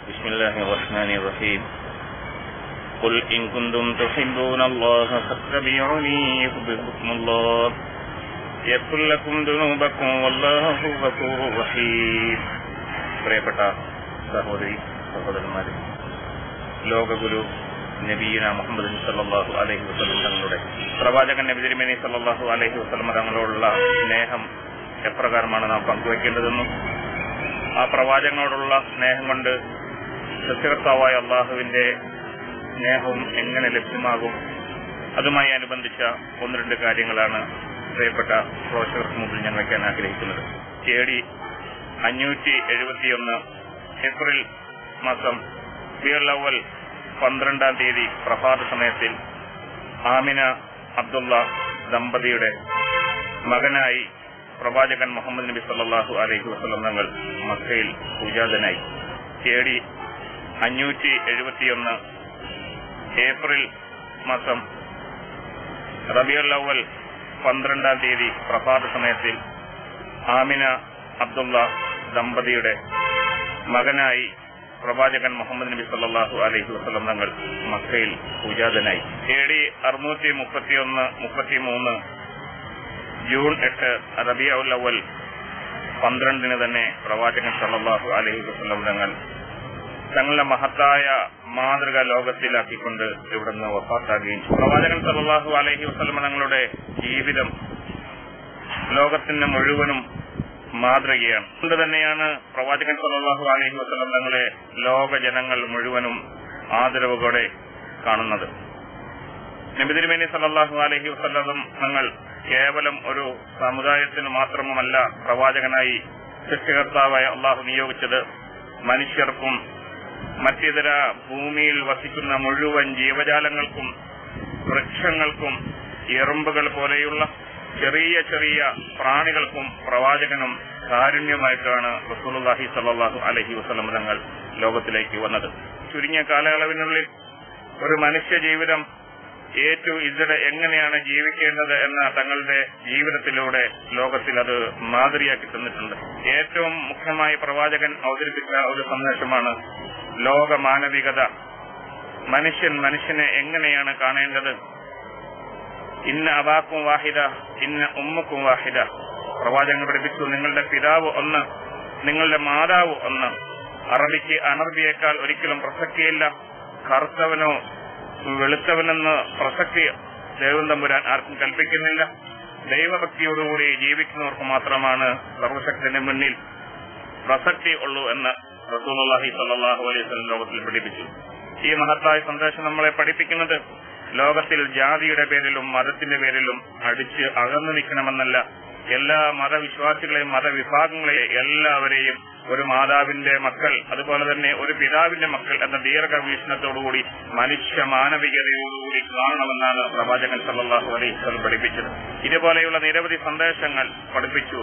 بسم الله الرحمن الرحيم قل إن كنتم تحبون الله فاتبعوني يحببكم الله يغفر لكم ذنوبكم والله غفور رحيم. പ്രിയപ്പെട്ട സഹോദരി സഹോദരന്മാരെ, ലോകഗുരു നബിയുന മുഹമ്മദ് സല്ലല്ലാഹു അലൈഹി വസല്ലം തങ്ങളുടെ പ്രവാചകൻ നബി തിരുമേനി സല്ലല്ലാഹു അലൈഹി വസല്ലം തങ്ങളോടുള്ള സ്നേഹം എപ്രകാരമാണ് നാം പങ്കുവയ്ക്കേണ്ടതെന്നും ആ പ്രവാചകനോടുള്ള സ്നേഹം കൊണ്ട് സൃഷ്ടികർത്താവായ അള്ളാഹുവിന്റെ സ്നേഹവും എങ്ങനെ ലഭ്യമാകും, അതുമായി അനുബന്ധിച്ച ഒന്ന് രണ്ട് കാര്യങ്ങളാണ് പ്രിയപ്പെട്ട പ്രേക്ഷകർക്ക് മുമ്പിൽ ഞാൻ വയ്ക്കാൻ ആഗ്രഹിക്കുന്നത്. AD 571 ഏപ്രിൽ മാസം റബീഉൽ അവ്വൽ 12-ാം തീയതി പ്രഭാത സമയത്തിൽ ആമിന അബ്ദുള്ള ദമ്പതിയുടെ മകനായി പ്രവാചകൻ മുഹമ്മദ് നബി സല്ലല്ലാഹു അലൈഹി വസല്ലം തങ്ങൾ മക്കയിൽ പൂജാതനായി. AD 571 ഏപ്രിൽ മാസം റബീഉൽ അവ്വൽ 12-ാം തീയതി പ്രഭാത സമയത്തിൽ ആമിന അബ്ദുള്ള ദമ്പതിയുടെ മകനായി പ്രവാചകൻ മുഹമ്മദ് നബി സല്ലല്ലാഹു അലൈഹി വസല്ലം തങ്ങൾ മക്കയിൽ പൂജാതനായി. AD 631-33 ജൂൺ 8 റബീഉൽ അവ്വൽ 12-ന് തന്നെ പ്രവാചകൻ സല്ലല്ലാഹു അലൈഹി വസല്ലം തങ്ങളുടെ മഹത്തായ മാതൃക ലോകത്തിലാക്കിക്കൊണ്ട് ഇവിടുന്ന് വഫാത്താകുകയും ചെയ്തു. പ്രവാചകൻ സല്ലല്ലാഹു അലൈഹി വസല്ലം തങ്ങളുടെ ജീവിതം ലോകത്തിന് മുഴുവനും മാതൃകയാണ്. അതുകൊണ്ട് തന്നെയാണ് പ്രവാചകൻ സല്ലല്ലാഹു അലൈഹി വസല്ലം തങ്ങളെ ലോക ജനങ്ങൾ മുഴുവനും ആദരവോടെ കാണുന്നത്. നബി തിരുമേനി സല്ലല്ലാഹു അലൈഹി വസല്ലം തങ്ങൾ കേവലം ഒരു സമുദായത്തിന് മാത്രമല്ല പ്രവാചകനായി സൃഷ്ടികർത്താവായ അള്ളാഹു നിയോഗിച്ചത്, മനുഷ്യർക്കും മറ്റിതര ഭൂമിയിൽ വസിക്കുന്ന മുഴുവൻ ജീവജാലങ്ങൾക്കും വൃക്ഷങ്ങൾക്കും എറുമ്പുകൾ പോലെയുള്ള ചെറിയ ചെറിയ പ്രാണികൾക്കും പ്രവാചകനും കാരുണ്യമായിട്ടാണ് റസൂലുള്ളാഹി സ്വല്ലല്ലാഹു അലൈഹി വസല്ലം തങ്ങൾ ലോകത്തിലേക്ക് വന്നത്. ചുരുങ്ങിയ കാലയളവിനുള്ളിൽ ഒരു മനുഷ്യ ജീവിതം എങ്ങനെയാണ് ജീവിക്കേണ്ടത് എന്ന തങ്ങളുടെ ജീവിതത്തിലൂടെ ലോകത്തിൽ അത് മാതൃകയാക്കി തന്നിട്ടുണ്ട്. ഏറ്റവും മുഖ്യമായി പ്രവാചകൻ അവതരിപ്പിച്ച ഒരു സന്ദേശമാണ് ലോക മാനവികത. മനുഷ്യനെ എങ്ങനെയാണ് കാണേണ്ടത്. ഇന്ന അബാക്കും വാഹിദ ഇന്ന ഉമ്മക്കും വാഹിദ. പ്രവാചകൻ പഠിപ്പിച്ചു, നിങ്ങളുടെ പിതാവ് ഒന്ന്, നിങ്ങളുടെ മാതാവ് ഒന്ന്. അറബിക്ക് അനർബിയേക്കാൾ ഒരിക്കലും പ്രസക്തിയില്ല. കറുത്തവനോ വെളുത്തവനെന്ന് പ്രസക്തി ദൈവം തമ്പുരാൻ ആർക്കും കൽപ്പിക്കുന്നില്ല. ദൈവഭക്തിയോടുകൂടി ജീവിക്കുന്നവർക്ക് മാത്രമാണ് സർവശക്തിന്റെ മുന്നിൽ പ്രസക്തി ഉള്ളൂ എന്ന് റസൂലുള്ളാഹി സ്വല്ലല്ലാഹു അലൈഹി വസല്ലം ലോകത്തിൽ പഠിപ്പിച്ചു. ഈ മഹത്തായ സന്ദേശം നമ്മളെ പഠിപ്പിക്കുന്നത് ലോകത്തിൽ ജാതിയുടെ പേരിലും മതത്തിന്റെ പേരിലും അടിച്ച് അകന്നു നിൽക്കണമെന്നല്ല. എല്ലാ മതവിശ്വാസികളെയും മതവിഭാഗങ്ങളെയും എല്ലാവരെയും ഒരു മാതാവിന്റെ മക്കൾ, അതുപോലെ തന്നെ ഒരു പിതാവിന്റെ മക്കൾ എന്ന ദീർഘവീക്ഷണത്തോടുകൂടി മനുഷ്യ മാനവികതയോടുകൂടി കാണണമെന്നാണ് പ്രവാചകൻ സല്ലല്ലാഹു അലൈഹി വസല്ലം പഠിപ്പിച്ചത്. ഇതുപോലെയുള്ള നിരവധി സന്ദേശങ്ങൾ പഠിപ്പിച്ചു.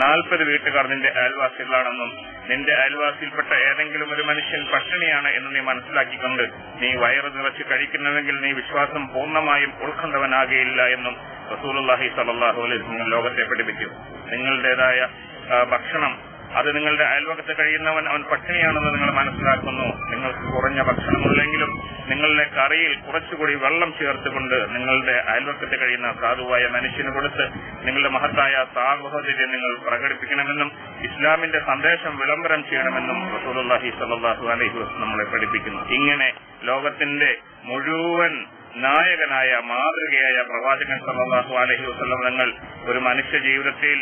40 വീട്ടുകാർ നിന്റെ അയൽവാസികളാണെന്നും നിന്റെ അയൽവാസിയിൽപ്പെട്ട ഏതെങ്കിലും ഒരു മനുഷ്യൻ പട്ടിണിയാണ് എന്ന് നീ മനസ്സിലാക്കിക്കൊണ്ട് നീ വയറ് നിറച്ച് കഴിക്കുന്നുവെങ്കിൽ നീ വിശ്വാസം പൂർണ്ണമായും ഉൾക്കൊണ്ടവനാകുകയില്ല എന്നും റസൂലുള്ളാഹി സ്വല്ലല്ലാഹു അലൈഹി വസല്ലം ലോകത്തെ പഠിപ്പിച്ചു. നിങ്ങളുടേതായ ഭക്ഷണം അത് നിങ്ങളുടെ അയൽവക്കത്ത് കഴിയുന്നവൻ അവൻ പട്ടിണിയാണെന്ന് നിങ്ങൾ മനസ്സിലാക്കുന്നു. നിങ്ങൾക്ക് കുറഞ്ഞ ഭക്ഷണമുള്ളെങ്കിലും നിങ്ങളുടെ കറിയിൽ കുറച്ചുകൂടി വെള്ളം ചേർത്തുകൊണ്ട് നിങ്ങളുടെ അയൽവക്കത്ത് കഴിയുന്ന സാധുവായ മനുഷ്യന് കൊടുത്ത് നിങ്ങളുടെ മഹത്തായ സാഹോദര്യം നിങ്ങൾ പ്രകടിപ്പിക്കണമെന്നും ഇസ്ലാമിന്റെ സന്ദേശം വിളംബരം ചെയ്യണമെന്നും റസൂലുള്ളാഹി സ്വല്ലല്ലാഹു അലൈഹി വസല്ലം നമ്മളെ പഠിപ്പിക്കുന്നു. ഇങ്ങനെ ലോകത്തിന്റെ മുഴുവൻ നായകനായ മാതൃകയായ പ്രവാചകൻ സല്ലല്ലാഹു അലൈഹി വസല്ലം തങ്ങൾ ഒരു മനുഷ്യ ജീവിതത്തിൽ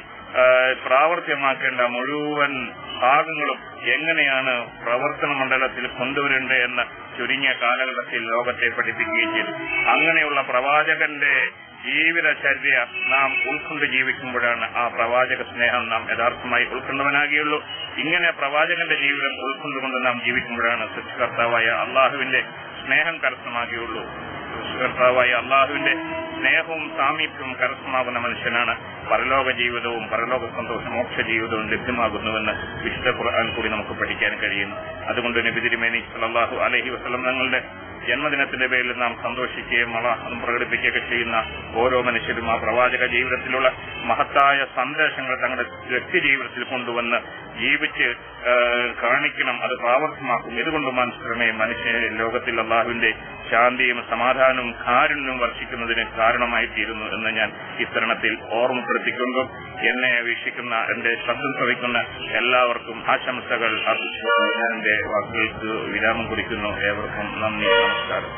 പ്രാവർത്തികമാക്കേണ്ട മുഴുവൻ ഭാഗങ്ങളും എങ്ങനെയാണ് പ്രവർത്തന മണ്ഡലത്തിൽ കൊണ്ടുവരേണ്ടത് എന്ന ചുരുങ്ങിയ കാലഘട്ടത്തിൽ ലോകത്തെ പഠിപ്പിക്കുകയും ചെയ്തു. അങ്ങനെയുള്ള പ്രവാചകന്റെ ജീവിതചര്യ നാം ഉൾക്കൊണ്ട് ജീവിക്കുമ്പോഴാണ് ആ പ്രവാചക സ്നേഹം നാം യഥാർത്ഥമായി ഉൾക്കൊണ്ടവനാകുകയുള്ളൂ. ഇങ്ങനെ പ്രവാചകന്റെ ജീവിതം ഉൾക്കൊണ്ടുകൊണ്ട് നാം ജീവിക്കുമ്പോഴാണ് സൃഷ്ടികർത്താവായ അള്ളാഹുവിന്റെ സ്നേഹം കരസ്ഥമാകുകയുള്ളൂ. സൃഷ്ടികർത്താവായ അള്ളാഹുവിന്റെ സ്നേഹവും സാമീപ്യവും കരസ്ഥമാകുന്ന മനുഷ്യനാണ് പരലോക ജീവിതവും പരലോക സന്തോഷ മോക്ഷ ജീവിതവും ലഭ്യമാകുന്നുവെന്ന് വിശുദ്ധ ഖുർആൻ കൂടി നമുക്ക് പഠിക്കാൻ കഴിയുന്നു. അതുകൊണ്ട് നബി തിരുമേനി സല്ലല്ലാഹു അലൈഹി വസല്ലം തങ്ങളുടെ ജന്മദിനത്തിന്റെ പേരിൽ നാം സന്തോഷിക്കുകയും അതും പ്രകടിപ്പിക്കുകയൊക്കെ ചെയ്യുന്ന ഓരോ മനുഷ്യരും ആ പ്രവാചക ജീവിതത്തിലുള്ള മഹത്തായ സന്ദേശങ്ങൾ തങ്ങളുടെ വ്യക്തി ജീവിതത്തിൽ കൊണ്ടുവന്ന് ജീവിച്ച് കാണിക്കണം, അത് പ്രാവർത്തികമാക്കും. ഇതുകൊണ്ട് മാത്രമേ മനുഷ്യ ലോകത്തിൽ അള്ളാഹുവിന്റെ ശാന്തിയും സമാധാനവും കാരുണ്യവും വർഷിക്കുന്നതിന് കാരണമായി തീരുന്നു എന്ന് ഞാൻ ഇത്തരണത്തിൽ ഓർമ്മപ്പെടുത്തിക്കൊണ്ടും എന്നെ വീക്ഷിക്കുന്ന, എന്റെ ശബ്ദം ശ്രവിക്കുന്ന എല്ലാവർക്കും ആശംസകൾ അർപ്പിച്ചുകൊണ്ട് ഞാൻ എന്റെ വാക്കുകൾക്ക് വിരാമം കുറിക്കുന്നു. ഏവർക്കും നന്ദി, നമസ്കാരം.